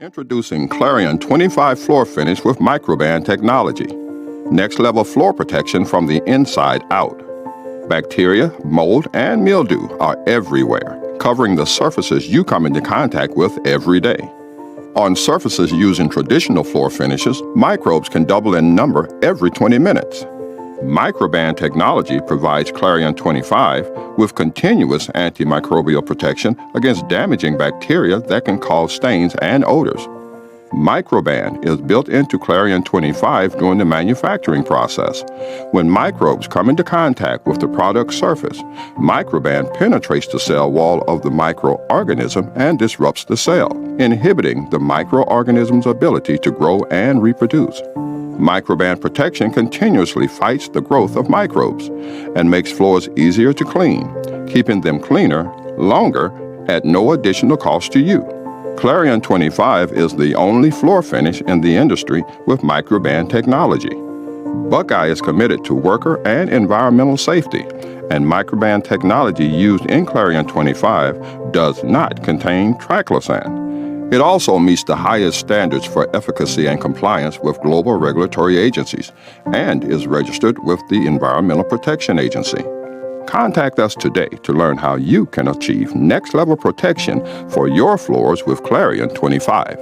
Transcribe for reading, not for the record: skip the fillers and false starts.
Introducing Clarion 25 floor finish with Microban technology. Next level floor protection from the inside out. Bacteria, mold, and mildew are everywhere, covering the surfaces you come into contact with every day. On surfaces using traditional floor finishes, microbes can double in number every 20 minutes. Microban technology provides Clarion 25 with continuous antimicrobial protection against damaging bacteria that can cause stains and odors. Microban is built into Clarion 25 during the manufacturing process. When microbes come into contact with the product's surface, Microban penetrates the cell wall of the microorganism and disrupts the cell, inhibiting the microorganism's ability to grow and reproduce. Microban protection continuously fights the growth of microbes and makes floors easier to clean, keeping them cleaner longer at no additional cost to you. Clarion 25 is the only floor finish in the industry with Microban technology. Buckeye is committed to worker and environmental safety, and Microban technology used in Clarion 25 does not contain triclosan. It also meets the highest standards for efficacy and compliance with global regulatory agencies and is registered with the Environmental Protection Agency. Contact us today to learn how you can achieve next-level protection for your floors with Clarion 25.